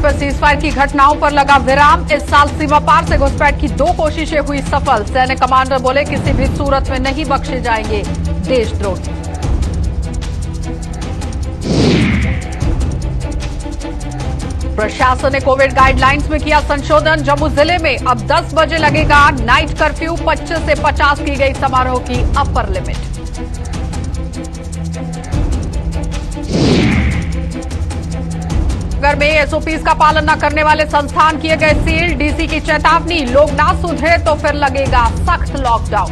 में सीजफायर की घटनाओं पर लगा विराम। इस साल सीमा पार से घुसपैठ की 2 कोशिशें हुई सफल। सैन्य कमांडर बोले किसी भी सूरत में नहीं बख्शे जाएंगे देशद्रोही। प्रशासन ने कोविड गाइडलाइंस में किया संशोधन। जम्मू जिले में अब 10 बजे लगेगा नाइट कर्फ्यू। 25 से 50 की गई समारोह की अपर लिमिट। नगर में एसओपीज का पालन न करने वाले संस्थान किए गए सील। डीसी की चेतावनी, लोग ना सुधरे तो फिर लगेगा सख्त लॉकडाउन।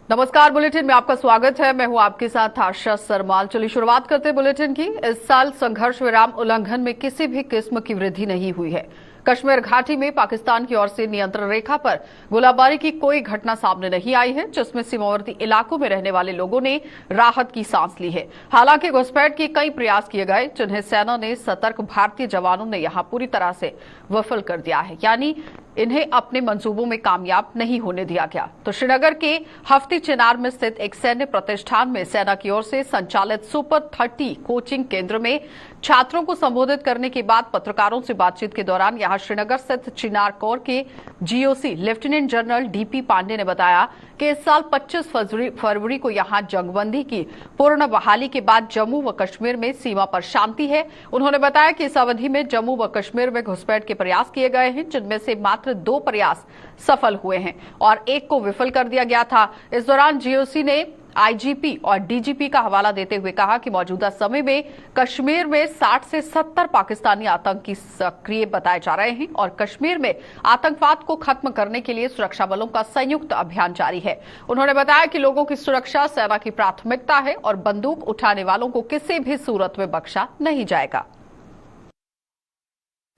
नमस्कार, बुलेटिन में आपका स्वागत है। मैं हूं आपके साथ आशा सरमाल। चलिए शुरुआत करते हैं बुलेटिन की। इस साल संघर्ष विराम उल्लंघन में किसी भी किस्म की वृद्धि नहीं हुई है। कश्मीर घाटी में पाकिस्तान की ओर से नियंत्रण रेखा पर गोलाबारी की कोई घटना सामने नहीं आई है, जिसमें सीमावर्ती इलाकों में रहने वाले लोगों ने राहत की सांस ली है। हालांकि घुसपैठ के कई प्रयास किए गए, जिन्हें सेना ने सतर्क भारतीय जवानों ने यहां पूरी तरह से विफल कर दिया है, यानी इन्हें अपने मंसूबों में कामयाब नहीं होने दिया गया। तो श्रीनगर के हफ्ती चिनार में स्थित एक सैन्य प्रतिष्ठान में सेना की ओर से संचालित सुपर 30 कोचिंग केंद्र में छात्रों को संबोधित करने के बाद पत्रकारों से बातचीत के दौरान यहां श्रीनगर स्थित चिनार कोर के GOC lieutenant general DP Pandey ने बताया कि इस साल 25 फरवरी को यहां जंगबंदी की पूर्ण बहाली के बाद जम्मू व कश्मीर में सीमा पर शांति है। उन्होंने बताया कि इस अवधि में जम्मू व कश्मीर में घुसपैठ के प्रयास किए गए हैं, जिनमें से मात्र 2 प्रयास सफल हुए हैं और 1 को विफल कर दिया गया था। इस दौरान जीओसी ने आईजीपी और डीजीपी का हवाला देते हुए कहा कि मौजूदा समय में कश्मीर में 60 से 70 पाकिस्तानी आतंकी सक्रिय बताए जा रहे हैं और कश्मीर में आतंकवाद को खत्म करने के लिए सुरक्षा बलों का संयुक्त अभियान जारी है। उन्होंने बताया कि लोगों की सुरक्षा सेना की प्राथमिकता है और बंदूक उठाने वालों को किसी भी सूरत में बख्शा नहीं जाएगा।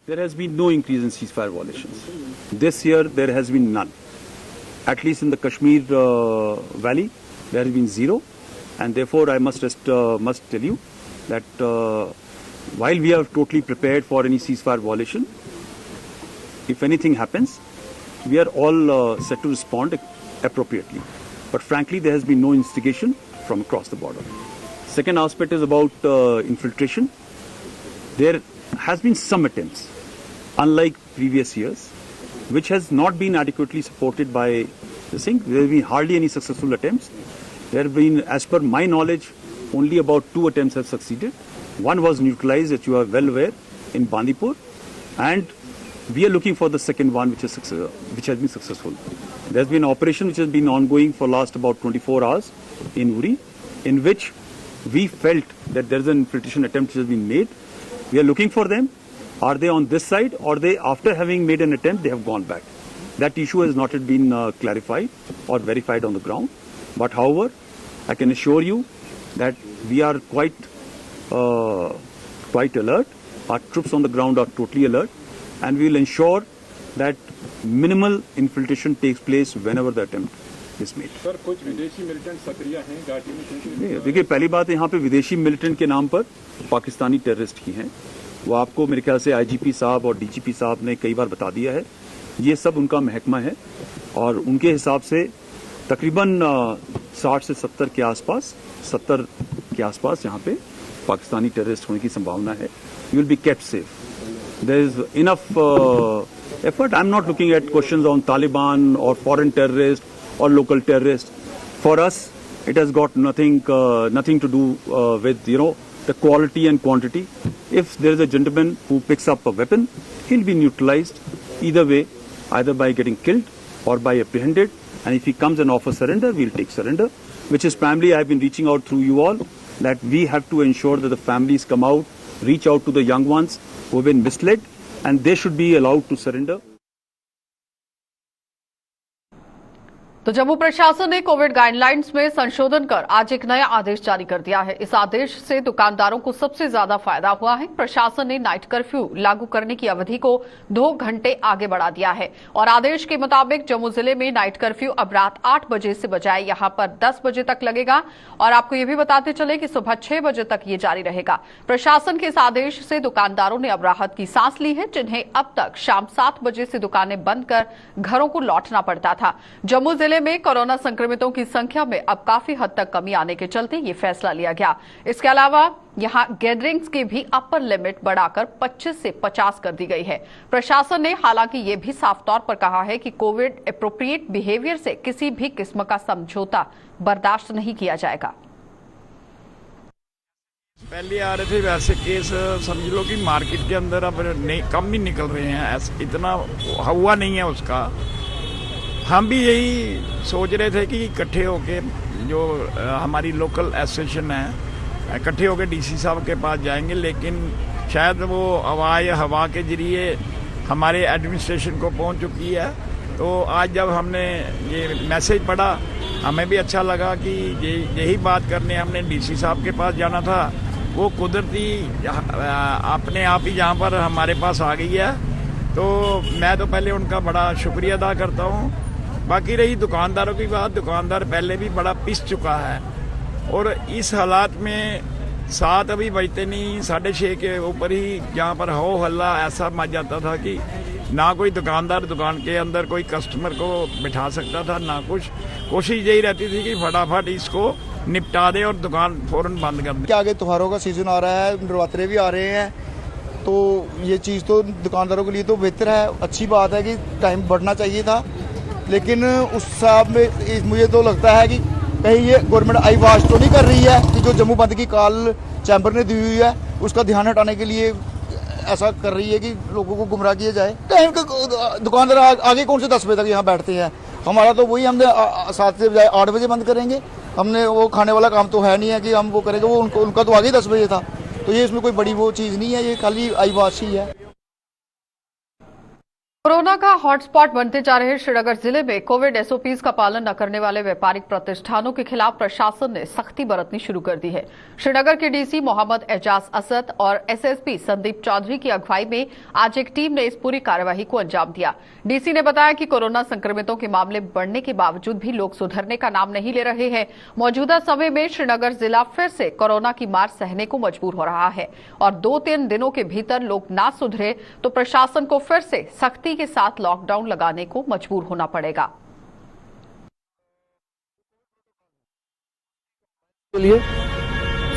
There has been no increase in ceasefire violations. This year there has been none. At least in the Kashmir Valley, there has been 0, and therefore I must tell you that while we are totally prepared for any ceasefire violation, if anything happens, we are all set to respond appropriately. But frankly, there has been no instigation from across the border. Second aspect is about infiltration. There has been some attempts, unlike previous years, which has not been adequately supported by this thing. There have been hardly any successful attempts. There have been, as per my knowledge, only about 2 attempts have succeeded. One was neutralized, as you are well aware, in Bandipur, and we are looking for the second one, which has been successful. There has been an operation which has been ongoing for last about 24 hours in Uri, in which we felt that there is an infiltration attempt which has been made. We are looking for them. Are they on this side, or they, after having made an attempt, they have gone back? That issue has not yet been clarified or verified on the ground. But however, I can assure you that we are quite alert. Our troops on the ground are totally alert, and we will ensure that minimal infiltration takes place whenever the attempt is made. Sir, कुछ विदेशी militant सक्रिय हैं घाटी में? देखिए, पहली बात यहाँ पे विदेशी मिलिटेंट के नाम पर पाकिस्तानी टेररिस्ट ही हैं। वो आपको मेरे ख्याल से आईजीपी साहब और डीजीपी साहब ने कई बार बता दिया है। ये सब उनका महकमा है और उनके हिसाब से तकरीबन 60 से 70 के आसपास, 70 के आसपास यहाँ पे पाकिस्तानी टेररिस्ट होने की संभावना है। You will be kept safe. There is enough effort. I'm not looking at questions on Taliban or foreign terrorists or local terrorists. For us, it has got nothing to do with the quality and quantity. If there is a gentleman who picks up a weapon, he'll be neutralized either way, either by getting killed or by apprehended. And if he comes and offers surrender, we'll take surrender. Which is primarily I've been reaching out through you all that we have to ensure that the families come out, reach out to the young ones who have been misled, and they should be allowed to surrender. तो जम्मू प्रशासन ने Covid guidelines में संशोधन कर आज एक नया आदेश जारी कर दिया है। इस आदेश से दुकानदारों को सबसे ज्यादा फायदा हुआ है। प्रशासन ने नाइट कर्फ्यू लागू करने की अवधि को 2 घंटे आगे बढ़ा दिया है और आदेश के मुताबिक जम्मू जिले में नाइट कर्फ्यू अब रात 8 बजे से बजाय यहां पर 10 बजे तक लगेगा और आपको ये भी बताते चले कि सुबह 6 बजे तक ये जारी रहेगा। प्रशासन के इस आदेश से दुकानदारों ने अब राहत की सांस ली है, जिन्हें अब तक शाम 7 बजे से दुकानें बंद कर घरों को लौटना पड़ता था। जम्मू जिले जिले में कोरोना संक्रमितों की संख्या में अब काफी हद तक कमी आने के चलते ये फैसला लिया गया। इसके अलावा यहां गैदरिंग्स की भी अपर लिमिट बढ़ाकर 25 से 50 कर दी गई है। प्रशासन ने हालांकि ये भी साफ तौर पर कहा है कि कोविड एप्रोप्रिएट बिहेवियर से किसी भी किस्म का समझौता बर्दाश्त नहीं किया जाएगा। पहले आ रहे थे वैसे केस समझ लो कि मार्केट के अंदर अब नहीं कम ही निकल रहे हैं, इतना हुआ नहीं है उसका। हम भी यही सोच रहे थे कि इकट्ठे होके जो हमारी लोकल एसोसिएशन है इकट्ठे होके डीसी साहब के पास जाएंगे, लेकिन शायद वो हवा के जरिए हमारे एडमिनिस्ट्रेशन को पहुंच चुकी है। तो आज जब हमने ये मैसेज पढ़ा हमें भी अच्छा लगा कि यही बात करने हमने डीसी साहब के पास जाना था, वो कुदरती अपने आप ही यहाँ पर हमारे पास आ गई है। तो मैं तो पहले उनका बड़ा शुक्रिया अदा करता हूँ। बाकी रही दुकानदारों की बात, दुकानदार पहले भी बड़ा पिस चुका है और इस हालात में 7 अभी बजते नहीं 6:30 के ऊपर ही यहाँ पर हो हल्ला ऐसा मच जाता था कि ना कोई दुकानदार दुकान के अंदर कोई कस्टमर को बिठा सकता था ना कुछ। कोशिश यही रहती थी कि फटाफट इसको निपटा दे और दुकान फौरन बंद कर दे। आगे त्योहारों का सीजन आ रहा है, नवरात्रे भी आ रहे हैं, तो ये चीज़ तो दुकानदारों के लिए तो बेहतर है, अच्छी बात है कि टाइम बढ़ना चाहिए था। लेकिन उस हिसाब में मुझे तो लगता है कि कहीं ये गवर्नमेंट आई वॉश तो नहीं कर रही है कि जो जम्मू बंद की कॉल चैम्बर ने दी हुई है उसका ध्यान हटाने के लिए ऐसा कर रही है कि लोगों को गुमराह किया जाए। टाइम का दुकानदार आगे कौन से 10 बजे तक यहाँ बैठते हैं, हमारा तो वही हमने 7 से बजाय 8 बजे बंद करेंगे। हमने वो खाने वाला काम तो है नहीं है कि हम वो करेंगे, वो उनका तो आगे 10 बजे था। तो ये इसमें कोई बड़ी वो चीज़ नहीं है, ये खाली आई वॉश ही है। कोरोना का हॉटस्पॉट बनते जा रहे श्रीनगर जिले में कोविड एसओपीज का पालन न करने वाले व्यापारिक प्रतिष्ठानों के खिलाफ प्रशासन ने सख्ती बरतनी शुरू कर दी है। श्रीनगर के डीसी मोहम्मद एजाज असद और एसएसपी संदीप चौधरी की अगुवाई में आज एक टीम ने इस पूरी कार्यवाही को अंजाम दिया। डीसी ने बताया कि कोरोना संक्रमितों के मामले बढ़ने के बावजूद भी लोग सुधरने का नाम नहीं ले रहे हैं। मौजूदा समय में श्रीनगर जिला फिर से कोरोना की मार सहने को मजबूर हो रहा है और 2-3 दिनों के भीतर लोग ना सुधरे तो प्रशासन को फिर से सख्ती के साथ लॉकडाउन लगाने को मजबूर होना पड़ेगा। के लिए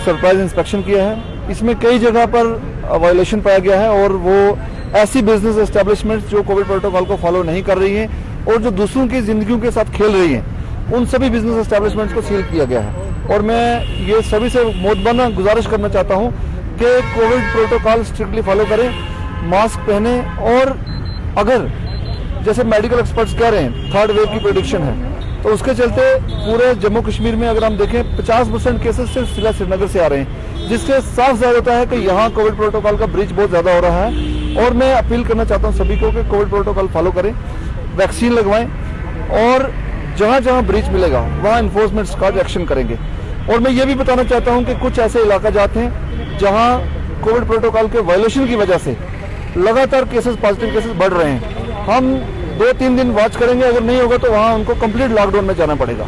सरप्राइज इंस्पेक्शन किया है, इसमें कई जगह पर वायलेशन पाया गया है और वो ऐसी बिजनेस एस्टेब्लिशमेंट्स जो कोविड प्रोटोकॉल को फॉलो नहीं कर रही हैं और जो दूसरों की जिंदगियों के साथ खेल रही हैं, उन सभी बिजनेस एस्टेब्लिशमेंट्स को सील किया गया है। और मैं ये सभी से मोदबाना गुजारिश करना चाहता हूं कि कोविड प्रोटोकॉल स्ट्रिक्टली फॉलो करें, मास्क पहने और अगर जैसे मेडिकल एक्सपर्ट्स कह रहे हैं 3rd वेव की प्रेडिक्शन है तो उसके चलते पूरे जम्मू कश्मीर में अगर हम देखें 50% केसेस सिर्फ जिला श्रीनगर से आ रहे हैं, जिससे साफ जाहिर होता है कि यहाँ कोविड प्रोटोकॉल का ब्रीच बहुत ज्यादा हो रहा है। और मैं अपील करना चाहता हूँ सभी को कि कोविड प्रोटोकॉल फॉलो करें, वैक्सीन लगवाएं और जहाँ जहाँ ब्रीच मिलेगा वहाँ इन्फोर्समेंट स्क्वाड एक्शन करेंगे। और मैं ये भी बताना चाहता हूँ कि कुछ ऐसे इलाका जाते हैं जहाँ कोविड प्रोटोकॉल के वायलेशन की वजह से लगातार केसेस पॉजिटिव केसेस बढ़ रहे हैं। हम 2-3 दिन वॉच करेंगे, अगर नहीं होगा तो वहां उनको कंप्लीट लॉकडाउन में जाना पड़ेगा,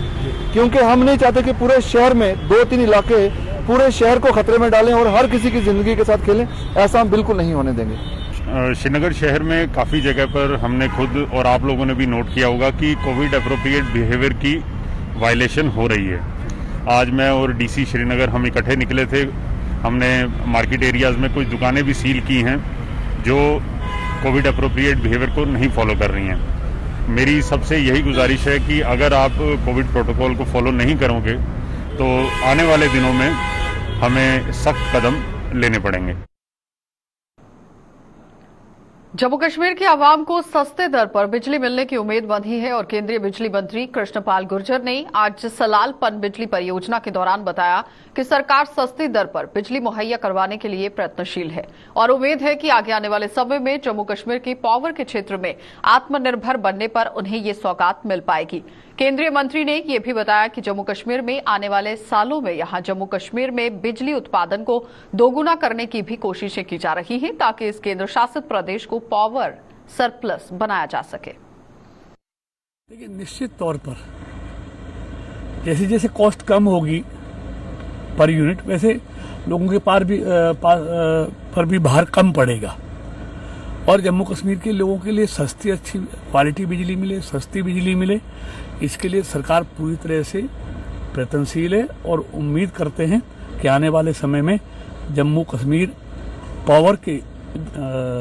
क्योंकि हम नहीं चाहते कि पूरे शहर में 2-3 इलाके पूरे शहर को खतरे में डालें और हर किसी की जिंदगी के साथ खेलें। ऐसा हम बिल्कुल नहीं होने देंगे। श्रीनगर शहर में काफ़ी जगह पर हमने खुद और आप लोगों ने भी नोट किया होगा कि कोविड एप्रोप्रिएट बिहेवियर की वायलेशन हो रही है। आज मैं और डीसी श्रीनगर हम इकट्ठे निकले थे, हमने मार्केट एरियाज में कुछ दुकानें भी सील की हैं जो कोविड अप्रोप्रिएट बिहेवियर को नहीं फॉलो कर रही हैं। मेरी सबसे यही गुजारिश है कि अगर आप कोविड प्रोटोकॉल को फॉलो नहीं करोगे तो आने वाले दिनों में हमें सख्त कदम लेने पड़ेंगे। जम्मू कश्मीर के आवाम को सस्ते दर पर बिजली मिलने की उम्मीद बंधी है और केंद्रीय बिजली मंत्री कृष्णपाल गुर्जर ने आज सलाल पनबिजली परियोजना के दौरान बताया कि सरकार सस्ती दर पर बिजली मुहैया करवाने के लिए प्रयत्नशील है और उम्मीद है कि आगे आने वाले समय में जम्मू कश्मीर की पावर के क्षेत्र में आत्मनिर्भर बनने पर उन्हें ये सौगात मिल पाएगी। केंद्रीय मंत्री ने यह भी बताया कि जम्मू कश्मीर में आने वाले सालों में यहां जम्मू कश्मीर में बिजली उत्पादन को दोगुना करने की भी कोशिशें की जा रही हैं ताकि इस केंद्र शासित प्रदेश को पावर सरप्लस बनाया जा सके। देखिए, निश्चित तौर पर जैसे जैसे कॉस्ट कम होगी पर यूनिट, वैसे लोगों के पर भी भार कम पड़ेगा। और जम्मू कश्मीर के लोगों के लिए सस्ती अच्छी क्वालिटी बिजली मिले, सस्ती बिजली मिले, इसके लिए सरकार पूरी तरह से प्रयत्नशील है और उम्मीद करते हैं कि आने वाले समय में जम्मू कश्मीर पावर के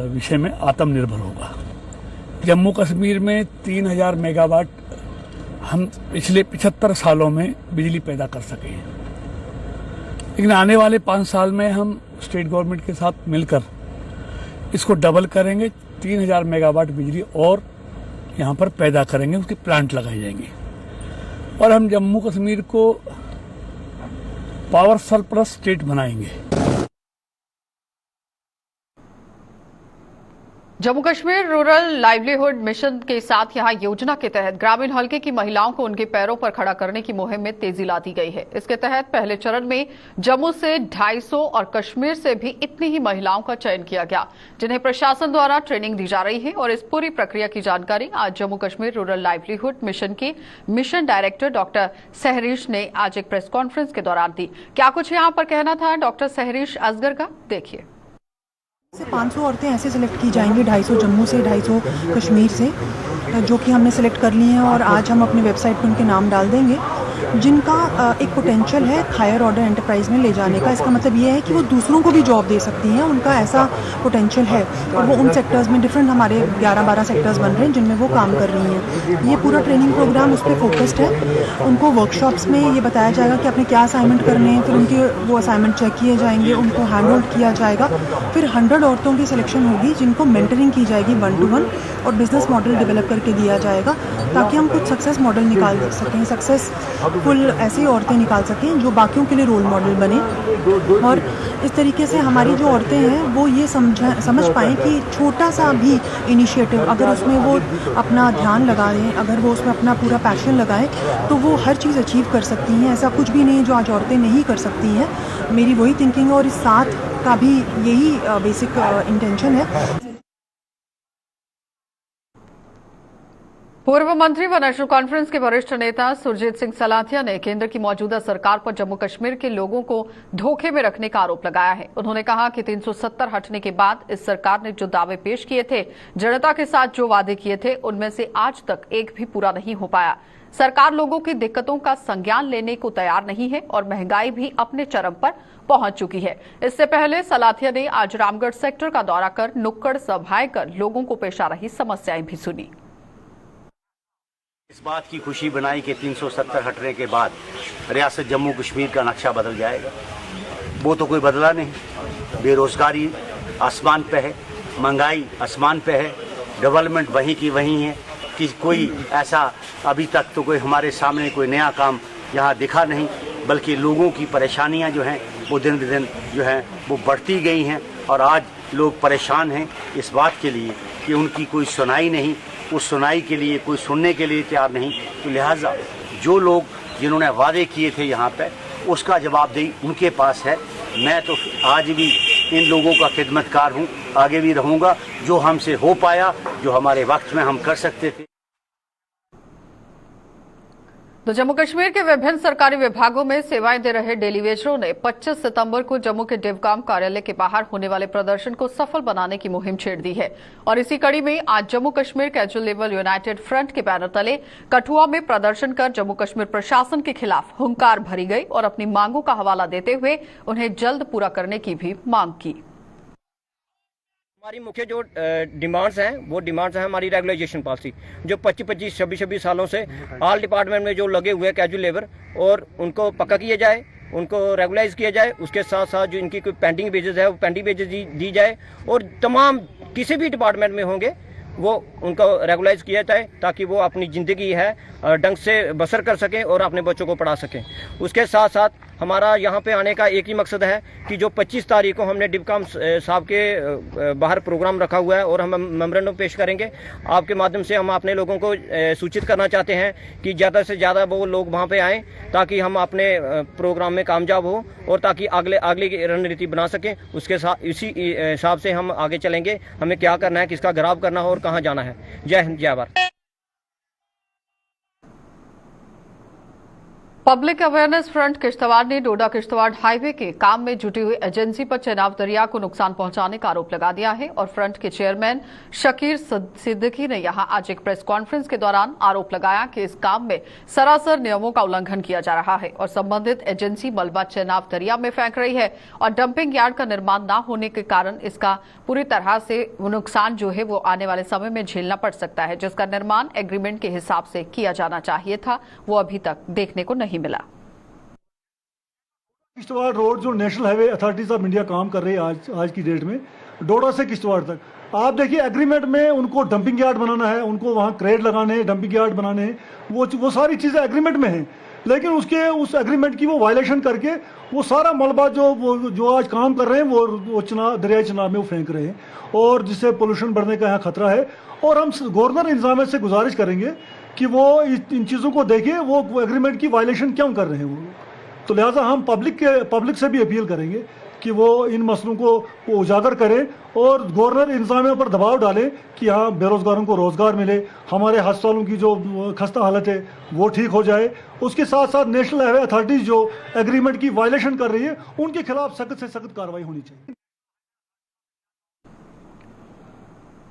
विषय में आत्मनिर्भर होगा। जम्मू कश्मीर में 3000 मेगावाट हम पिछले 75 सालों में बिजली पैदा कर सके हैं, लेकिन आने वाले 5 साल में हम स्टेट गवर्नमेंट के साथ मिलकर इसको डबल करेंगे, 3000 मेगावाट बिजली और यहाँ पर पैदा करेंगे, उसके प्लांट लगाए जाएंगे और हम जम्मू कश्मीर को पावर सरप्लस स्टेट बनाएंगे। Jammu Kashmir rural livelihood mission के साथ यहां योजना के तहत ग्रामीण हलके की महिलाओं को उनके पैरों पर खड़ा करने की मुहिम में तेजी ला दी गई है। इसके तहत पहले चरण में जम्मू से 250 और कश्मीर से भी इतनी ही महिलाओं का चयन किया गया, जिन्हें प्रशासन द्वारा ट्रेनिंग दी जा रही है। और इस पूरी प्रक्रिया की जानकारी आज Jammu Kashmir rural livelihood mission के मिशन डायरेक्टर डॉक्टर सहरीश ने आज एक प्रेस कॉन्फ्रेंस के दौरान दी। क्या कुछ यहां पर कहना था डॉक्टर सहरीश असगर का, देखिए। 500 औरतें ऐसे सिलेक्ट की जाएंगी, 250 जम्मू से, 250 कश्मीर से, जो कि हमने सिलेक्ट कर ली हैं और आज हम अपने वेबसाइट पर उनके नाम डाल देंगे, जिनका एक पोटेंशियल है हायर ऑर्डर एंटरप्राइज में ले जाने का। इसका मतलब ये है कि वो दूसरों को भी जॉब दे सकती हैं, उनका ऐसा पोटेंशियल है और वो उन सेक्टर्स में डिफरेंट हमारे 11-12 सेक्टर्स बन रहे हैं जिनमें वो काम कर रही हैं। ये पूरा ट्रेनिंग प्रोग्राम उस पर फोकस्ड है। उनको वर्कशॉप्स में ये बताया जाएगा कि आपने क्या असाइनमेंट करने हैं, फिर उनके वो असाइनमेंट चेक किए जाएंगे, उनको हैंड होल्ड किया जाएगा। फिर 100 औरतों की सिलेक्शन होगी जिनको मेंटरिंग की जाएगी 1 to 1 और बिजनेस मॉडल डेवलप करके दिया जाएगा, ताकि हम कुछ सक्सेस मॉडल निकाल सकें, सक्सेसफुल ऐसी औरतें निकाल सकें जो बाकियों के लिए रोल मॉडल बने। और इस तरीके से हमारी जो औरतें हैं वो ये समझ पाएँ कि छोटा सा भी इनिशिएटिव अगर उसमें वो अपना ध्यान लगा दें, अगर वो उसमें अपना पूरा पैशन लगाएं, तो वो हर चीज़ अचीव कर सकती हैं। ऐसा कुछ भी नहीं जो आज औरतें नहीं कर सकती हैं। मेरी वही थिंकिंग है और इस साथ का भी यही बेसिक इंटेंशन है। पूर्व मंत्री व नेशनल कॉन्फ्रेंस के वरिष्ठ नेता सुरजीत सिंह सलाथिया ने केंद्र की मौजूदा सरकार पर जम्मू कश्मीर के लोगों को धोखे में रखने का आरोप लगाया है। उन्होंने कहा कि 370 हटने के बाद इस सरकार ने जो दावे पेश किए थे, जनता के साथ जो वादे किए थे, उनमें से आज तक एक भी पूरा नहीं हो पाया। सरकार लोगों की दिक्कतों का संज्ञान लेने को तैयार नहीं है और महंगाई भी अपने चरम पर पहुंच चुकी है। इससे पहले सलाथिया ने आज रामगढ़ सेक्टर का दौरा कर नुक्कड़ सभाएं कर लोगों को पेश आ रही समस्याएं भी सुनी। इस बात की खुशी बनाई कि 370 हटने के बाद रियासत जम्मू कश्मीर का नक्शा बदल जाएगा। वो तो कोई बदला नहीं। बेरोजगारी आसमान पे है, महंगाई आसमान पे है, डेवलपमेंट वहीं की वहीं है कि कोई ऐसा अभी तक तो कोई हमारे सामने कोई नया काम यहाँ दिखा नहीं, बल्कि लोगों की परेशानियाँ जो हैं वो दिन ब दिन जो हैं वो बढ़ती गई हैं और आज लोग परेशान हैं इस बात के लिए कि उनकी कोई सुनाई नहीं, उस सुनाई के लिए कोई सुनने के लिए तैयार नहीं। तो लिहाजा जो लोग जिन्होंने वादे किए थे यहाँ पे, उसका जवाबदेही उनके पास है। मैं तो आज भी इन लोगों का खिदमतकार हूँ, आगे भी रहूँगा। जो हमसे हो पाया, जो हमारे वक्त में हम कर सकते थे। तो जम्मू कश्मीर के विभिन्न सरकारी विभागों में सेवाएं दे रहे डेलीवेजरों ने 25 सितंबर को जम्मू के डिवकाम कार्यालय के बाहर होने वाले प्रदर्शन को सफल बनाने की मुहिम छेड़ दी है। और इसी कड़ी में आज Jammu Kashmir casual labour United front के बैनर तले कठुआ में प्रदर्शन कर जम्मू कश्मीर प्रशासन के खिलाफ हुंकार भरी गई और अपनी मांगों का हवाला देते हुए उन्हें जल्द पूरा करने की भी मांग की। हमारी मुख्य जो डिमांड्स हैं वो डिमांड्स हैं हमारी रेगुलाइजेशन पॉलिसी, जो 25-25, 26-26 सालों से ऑल डिपार्टमेंट में जो लगे हुए कैजुअल लेबर और उनको पक्का किया जाए, उनको रेगुलाइज किया जाए। उसके साथ साथ जो इनकी कोई पेंडिंग वेजेस है वो पेंडिंग वेजेस दी जाए और तमाम किसी भी डिपार्टमेंट में होंगे वो उनको रेगुलाइज किया जाए, ताकि वो अपनी ज़िंदगी है ढंग से बसर कर सकें और अपने बच्चों को पढ़ा सकें। उसके साथ साथ हमारा यहाँ पे आने का एक ही मकसद है कि जो 25 तारीख को हमने डिवकाम साहब के बाहर प्रोग्राम रखा हुआ है और हम मेमोरेंडम पेश करेंगे। आपके माध्यम से हम अपने लोगों को सूचित करना चाहते हैं कि ज़्यादा से ज़्यादा वो लोग वहाँ पे आएँ, ताकि हम अपने प्रोग्राम में कामयाब हो और ताकि अगली रणनीति बना सकें। उसके साथ इसी हिसाब से हम आगे चलेंगे, हमें क्या करना है, किसका घेराव करना है और कहाँ जाना है। जय हिंद, जय Bharat. Public awareness front Kishtwar ने डोडा किश्तवाड़ हाईवे के काम में जुटी हुई एजेंसी पर चेनाब दरिया को नुकसान पहुंचाने का आरोप लगा दिया है और फ्रंट के चेयरमैन शकीर सिद्दीकी ने यहां आज एक प्रेस कॉन्फ्रेंस के दौरान आरोप लगाया कि इस काम में सरासर नियमों का उल्लंघन किया जा रहा है और संबंधित एजेंसी मलबा चेनाब दरिया में फेंक रही है और डंपिंग यार्ड का निर्माण न होने के कारण इसका पूरी तरह से नुकसान जो है वो आने वाले समय में झेलना पड़ सकता है, जिसका निर्माण एग्रीमेंट के हिसाब से किया जाना चाहिए था, वो अभी तक देखने को नहीं मिला। किश्तवाड़ रोड जो national highway authorities of India काम कर रही है आज की डेट में, डोडा से किश्तवाड़ तक, आप देखिए एग्रीमेंट में उनको डंपिंग यार्ड बनाना है, उनको वहाँ क्रेड लगाने हैं, डंपिंग यार्ड बनाने हैं, वो सारी चीज़ें एग्रीमेंट में हैं, लेकिन उस एग्रीमेंट की वो वायलेशन करके वो सारा मलबा जो आज काम कर रहे हैं वो दरियाई चनाब में वो फेंक रहे हैं और जिससे पोल्यूशन बढ़ने का यहाँ खतरा है। और हम गवर्नर इंतजामिया से गुजारिश करेंगे कि वो इन चीज़ों को देखें, वो एग्रीमेंट की वायलेशन क्यों कर रहे हैं वो। तो लिहाजा हम पब्लिक से भी अपील करेंगे कि वो इन मसलों को उजागर करें और गवर्नर इंतजामिया पर दबाव डालें कि यहाँ बेरोजगारों को रोजगार मिले, हमारे अस्पतालों की जो खस्ता हालत है वो ठीक हो जाए। उसके साथ साथ नेशनल हाईवे अथॉरिटीज जो एग्रीमेंट की वायलेशन कर रही है उनके खिलाफ सख्त से सख्त कार्रवाई होनी चाहिए।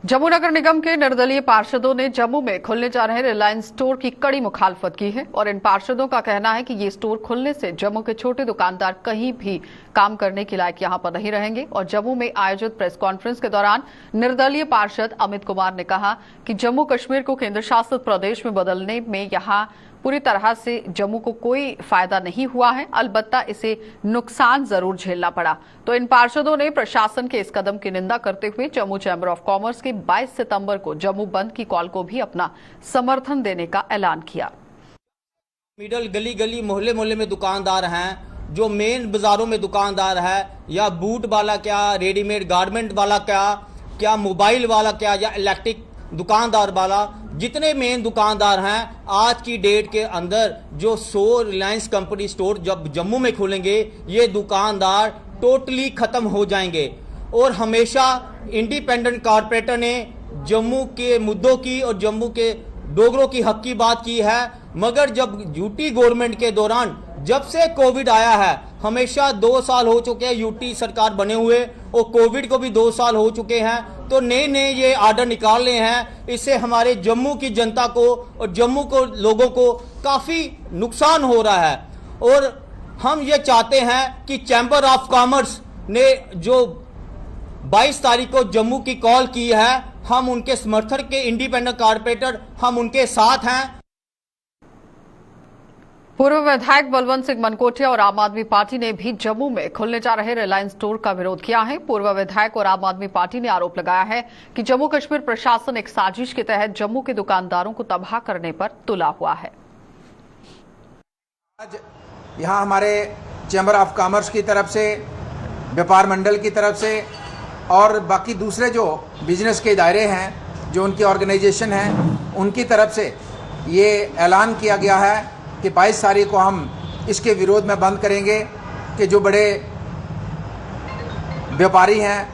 जम्मू नगर निगम के निर्दलीय पार्षदों ने जम्मू में खुलने जा रहे रिलायंस स्टोर की कड़ी मुखालफत की है और इन पार्षदों का कहना है कि ये स्टोर खुलने से जम्मू के छोटे दुकानदार कहीं भी काम करने के लायक यहां पर नहीं रहेंगे। और जम्मू में आयोजित प्रेस कॉन्फ्रेंस के दौरान निर्दलीय पार्षद अमित कुमार ने कहा कि जम्मू कश्मीर को केंद्र शासित प्रदेश में बदलने में यहां पूरी तरह से जम्मू को कोई फायदा नहीं हुआ है, अलबत्ता इसे नुकसान जरूर झेलना पड़ा। तो इन पार्षदों ने प्रशासन के इस कदम की निंदा करते हुए जम्मू चैंबर ऑफ कॉमर्स के 22 सितंबर को जम्मू बंद की कॉल को भी अपना समर्थन देने का ऐलान किया। मिडल गली गली मोहल्ले मोहल्ले में दुकानदार हैं, जो मेन बाजारों में दुकानदार है, या बूट वाला क्या, रेडीमेड गारमेंट वाला क्या मोबाइल वाला क्या, या इलेक्ट्रिक दुकानदार वाला, जितने मेन दुकानदार हैं आज की डेट के अंदर जो 100 रिलायंस कंपनी स्टोर जब जम्मू में खोलेंगे ये दुकानदार टोटली खत्म हो जाएंगे। और हमेशा इंडिपेंडेंट कॉरपोरेटर ने जम्मू के मुद्दों की और जम्मू के डोगरों की हक की बात की है, मगर जब यूटी गवर्नमेंट के दौरान जब से कोविड आया है, हमेशा 2 साल हो चुके हैं यूटी सरकार बने हुए और कोविड को भी 2 साल हो चुके हैं, तो नए ये आर्डर निकालने हैं। इससे हमारे जम्मू की जनता को और जम्मू को लोगों को काफी नुकसान हो रहा है। और हम ये चाहते हैं कि चैंबर ऑफ कॉमर्स ने जो 22 तारीख को जम्मू की कॉल की है, हम उनके समर्थक के इंडिपेंडेंट कॉरपोरेटर हम उनके साथ हैं। पूर्व विधायक बलवंत सिंह मनकोटिया और आम आदमी पार्टी ने भी जम्मू में खुलने जा रहे रिलायंस स्टोर का विरोध किया है। पूर्व विधायक और आम आदमी पार्टी ने आरोप लगाया है कि जम्मू कश्मीर प्रशासन एक साजिश के तहत जम्मू के दुकानदारों को तबाह करने पर तुला हुआ है। आज यहाँ हमारे चैम्बर ऑफ कॉमर्स की तरफ से, व्यापार मंडल की तरफ से और बाकी दूसरे जो बिजनेस के इदारे हैं, जो उनकी ऑर्गेनाइजेशन हैं, उनकी तरफ से ये ऐलान किया गया है कि 22 तारीख को हम इसके विरोध में बंद करेंगे कि जो बड़े व्यापारी हैं,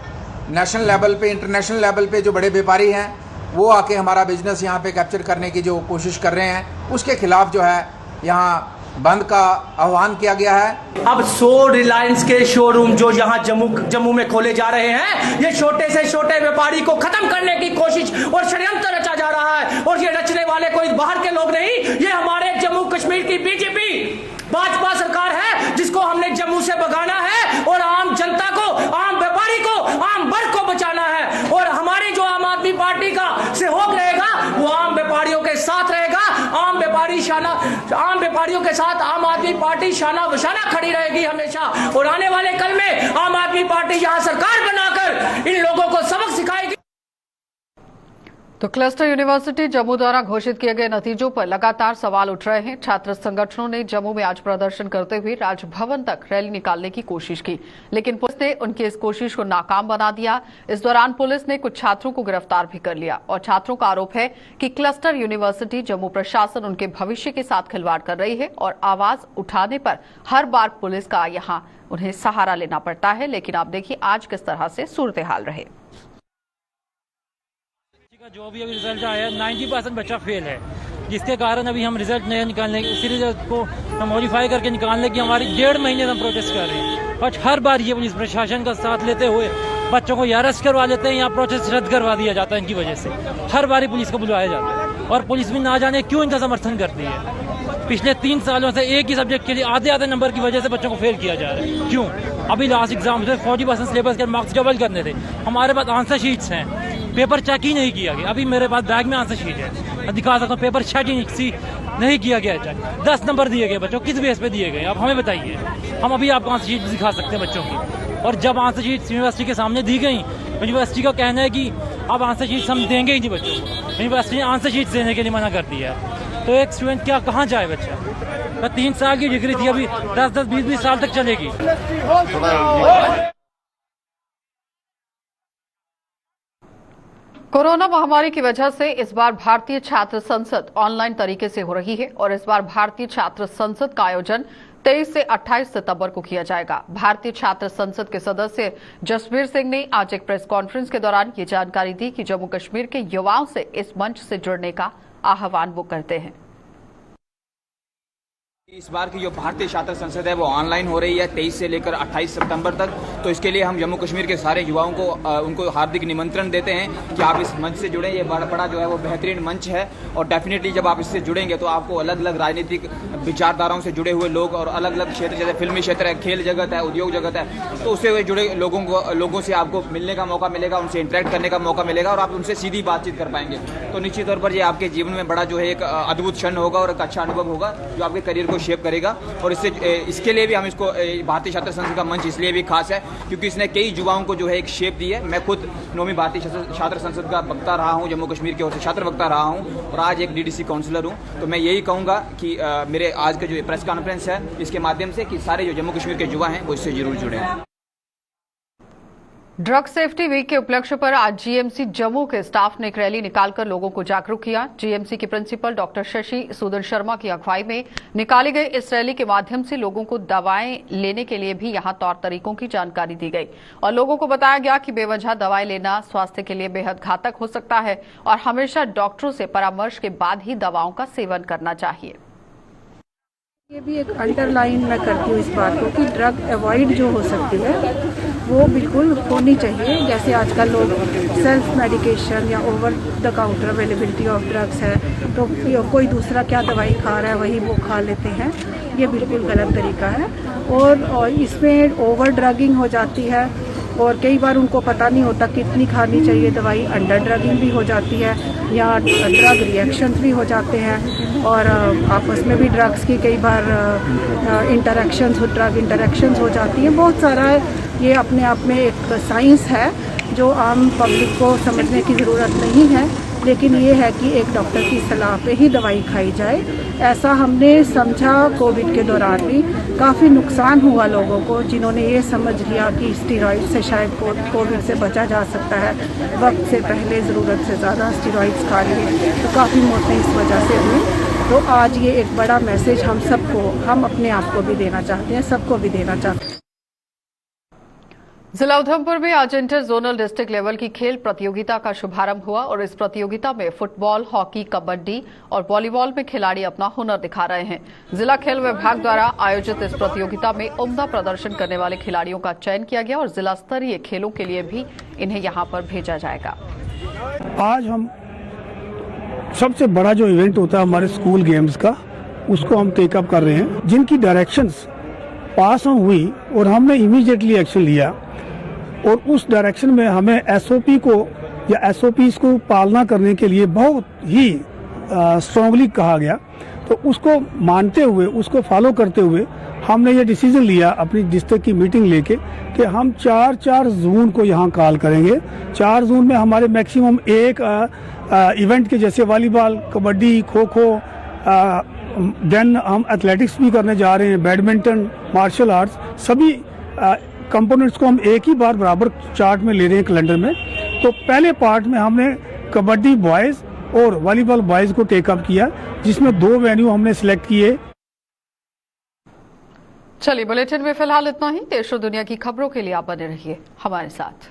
नेशनल लेवल पे, इंटरनेशनल लेवल पे जो बड़े व्यापारी हैं, वो आके हमारा बिजनेस यहाँ पे कैप्चर करने की जो कोशिश कर रहे हैं, उसके खिलाफ जो है यहाँ बंद का आह्वान किया गया है। अब 100 रिलायंस के शोरूम जो यहाँ जम्मू में खोले जा रहे हैं, ये छोटे से छोटे व्यापारी को खत्म करने की कोशिश और षड्यंत्र रचा जा रहा है। और ये रचने वाले कोई बाहर के लोग नहीं, ये हमारे जम्मू कश्मीर की बीजेपी भाजपा सरकार है, जिसको हमने जम्मू से भगाना है और आम जनता को, आम व्यापारी को, आम वर्ग को बचाना है। और हमारी जो आम आदमी पार्टी का सहयोग रहेगा वो आम व्यापारियों के साथ रहेगा। आम व्यापारियों के साथ आम आदमी पार्टी शाना बशाना खड़ी रहेगी हमेशा। और आने वाले कल में आम आदमी पार्टी यहाँ सरकार बनाकर इन लोगों को सबक सिखाएगी। तो क्लस्टर यूनिवर्सिटी जम्मू द्वारा घोषित किए गए नतीजों पर लगातार सवाल उठ रहे हैं। छात्र संगठनों ने जम्मू में आज प्रदर्शन करते हुए राजभवन तक रैली निकालने की कोशिश की, लेकिन पुलिस ने उनकी इस कोशिश को नाकाम बना दिया। इस दौरान पुलिस ने कुछ छात्रों को गिरफ्तार भी कर लिया और छात्रों का आरोप है कि क्लस्टर यूनिवर्सिटी जम्मू प्रशासन उनके भविष्य के साथ खिलवाड़ कर रही है और आवाज उठाने पर हर बार पुलिस का यहां उन्हें सहारा लेना पड़ता है। लेकिन आप देखिए आज किस तरह से सूरत हाल रहे। जो भी अभी रिजल्ट आया 90% बच्चा फेल है। जिसके कारण अभी हम रिजल्ट नहीं निकालने, उसी रिजल्ट को हम मॉडिफाई करके निकालने की हमारी 1.5 महीने से हम प्रोटेस्ट कर रहे हैं। बट हर बार ये पुलिस प्रशासन का साथ लेते हुए बच्चों को या अरेस्ट करवा लेते हैं या प्रोटेस्ट रद्द करवा दिया जाता है इनकी वजह से। हर बार पुलिस को बुलाया जाता है और पुलिस भी ना जाने क्यों इनका समर्थन करती है। पिछले 3 सालों से एक ही सब्जेक्ट के लिए आधे नंबर की वजह से बच्चों को फेल किया जा रहा है। क्यों? अभी लास्ट एग्जाम से 40% सिलेबस के मार्क्स डबल करने थे, हमारे पास आंसर शीट्स हैं, पेपर चेक ही नहीं किया गया। अभी मेरे पास बैग में आंसर शीट है, मैं दिखा सकता हूँ, पेपर चेक ही नहीं किया गया चेक। 10 नंबर दिए गए बच्चों, किस बेस पे दिए गए आप हमें बताइए। हम अभी आपको आंसर शीट दिखा सकते हैं बच्चों की। और जब आंसर शीट यूनिवर्सिटी के सामने दी गई, यूनिवर्सिटी का कहना है कि अब आंसर शीट हम देंगे ही नहीं बच्चों को। यूनिवर्सिटी ने आंसर शीट देने के लिए मना कर दिया है। तो एक स्टूडेंट क्या कहाँ जाए बच्चा? 3 साल की डिग्री थी, अभी 10-10, 20-20 साल तक चलेगी। कोरोना महामारी की वजह से इस बार भारतीय छात्र संसद ऑनलाइन तरीके से हो रही है और इस बार भारतीय छात्र संसद का आयोजन 23 से 28 सितंबर को किया जाएगा। भारतीय छात्र संसद के सदस्य जसबीर सिंह ने आज एक प्रेस कॉन्फ्रेंस के दौरान ये जानकारी दी कि जम्मू कश्मीर के युवाओं से इस मंच से जुड़ने का आह्वान वो करते हैं। इस बार की जो भारतीय छात्र संसद है वो ऑनलाइन हो रही है 23 से लेकर 28 सितंबर तक। तो इसके लिए हम जम्मू कश्मीर के सारे युवाओं को उनको हार्दिक निमंत्रण देते हैं कि आप इस मंच से जुड़ें। ये बड़ा जो है वो बेहतरीन मंच है और डेफिनेटली जब आप इससे जुड़ेंगे तो आपको अलग अलग राजनीतिक विचारधाराओं से जुड़े हुए लोग और अलग अलग क्षेत्र जैसे फिल्मी क्षेत्र है, खेल जगत है, उद्योग जगत है, तो उससे जुड़े लोगों से आपको मिलने का मौका मिलेगा, उनसे इंटरेक्ट करने का मौका मिलेगा और आप उनसे सीधी बातचीत कर पाएंगे। तो निश्चित तौर पर ये आपके जीवन में बड़ा जो है एक अद्भुत क्षण होगा और एक अच्छा अनुभव होगा जो आपके करियर को शेप करेगा। और इसके लिए भी हम इसको भारतीय छात्र संसद का मंच इसलिए भी खास है क्योंकि इसने कई युवाओं को जो है एक शेप दी है। मैं खुद 9वीं भारतीय छात्र संसद का वक्ता रहा हूं, जम्मू कश्मीर की ओर से छात्र वक्ता रहा हूं और आज एक डीडीसी काउंसलर हूं। तो मैं यही कहूंगा कि मेरे आज का जो प्रेस कॉन्फ्रेंस है इसके माध्यम से कि सारे जो जम्मू कश्मीर के युवा हैं वो इससे जरूर जुड़े। ड्रग सेफ्टी वीक के उपलक्ष्य पर आज जीएमसी जम्मू के स्टाफ ने एक रैली निकालकर लोगों को जागरूक किया। जीएमसी के प्रिंसिपल डॉक्टर शशि सूदन शर्मा की अगुवाई में निकाली गई इस रैली के माध्यम से लोगों को दवाएं लेने के लिए भी यहां तौर तरीकों की जानकारी दी गई और लोगों को बताया गया कि बेवजह दवाएं लेना स्वास्थ्य के लिए बेहद घातक हो सकता है और हमेशा डॉक्टरों से परामर्श के बाद ही दवाओं का सेवन करना चाहिए। ये भी एक अंडरलाइन मैं करती हूँ इस बात को कि ड्रग अवॉइड जो हो सकती है वो बिल्कुल होनी चाहिए। जैसे आजकल लोग सेल्फ मेडिकेशन या over the counter availability of drugs है तो कोई दूसरा क्या दवाई खा रहा है वही वो खा लेते हैं, ये बिल्कुल गलत तरीका है। और इसमें ओवर ड्रगिंग हो जाती है और कई बार उनको पता नहीं होता कितनी खानी चाहिए दवाई, अंडर ड्रगिंग भी हो जाती है या ड्रग रिएक्शंस भी हो जाते हैं और आपस में भी ड्रग्स की कई बार ड्रग इंटरेक्शंस हो जाती हैं। बहुत सारा ये अपने आप में एक साइंस है जो आम पब्लिक को समझने की ज़रूरत नहीं है, लेकिन ये है कि एक डॉक्टर की सलाह पे ही दवाई खाई जाए। ऐसा हमने समझा कोविड के दौरान भी, काफ़ी नुकसान हुआ लोगों को जिन्होंने ये समझ लिया कि स्टेरॉइड से शायद कोविड से बचा जा सकता है, वक्त से पहले ज़रूरत से ज़्यादा स्टेरॉइड्स खा लिए तो काफ़ी मौतें इस वजह से हुई। तो आज ये एक बड़ा मैसेज हम सबको, हम अपने आप को भी देना चाहते हैं, सबको भी देना चाहते हैं। जिला उधमपुर में आज इंटर जोनल डिस्ट्रिक्ट लेवल की खेल प्रतियोगिता का शुभारंभ हुआ और इस प्रतियोगिता में फुटबॉल, हॉकी, कबड्डी और वॉलीबॉल में खिलाड़ी अपना हुनर दिखा रहे हैं। जिला खेल विभाग द्वारा आयोजित इस प्रतियोगिता में उम्दा प्रदर्शन करने वाले खिलाड़ियों का चयन किया गया और जिला स्तरीय खेलों के लिए भी इन्हें यहां पर भेजा जाएगा। आज हम सबसे बड़ा जो इवेंट होता है हमारे स्कूल गेम्स का, उसको हम टेकअप कर रहे हैं, जिनकी डायरेक्शंस पास ऑन हुई और हमने इमीडिएटली एक्शन लिया और उस डायरेक्शन में हमें एसओपी को या एसओपीज को पालना करने के लिए बहुत ही स्ट्रांगली कहा गया। तो उसको मानते हुए, उसको फॉलो करते हुए हमने ये डिसीजन लिया अपनी डिस्ट्रिक्ट की मीटिंग लेके कि हम 4 जून को यहाँ कॉल करेंगे। 4 जून में हमारे मैक्सिमम एक इवेंट के जैसे वॉलीबॉल, कबड्डी, खो खो, देन हम एथलेटिक्स भी करने जा रहे हैं, बैडमिंटन, मार्शल आर्ट्स, सभी कंपोनेंट्स को हम एक ही बार बराबर चार्ट में ले रहे हैं कैलेंडर में। तो पहले पार्ट में हमने कबड्डी बॉयज और वॉलीबॉल बॉयज को टेकअप किया, जिसमें 2 वेन्यू हमने सिलेक्ट किए। चलिए, बुलेटिन में फिलहाल इतना ही। देश और दुनिया की खबरों के लिए आप बने रहिए हमारे साथ।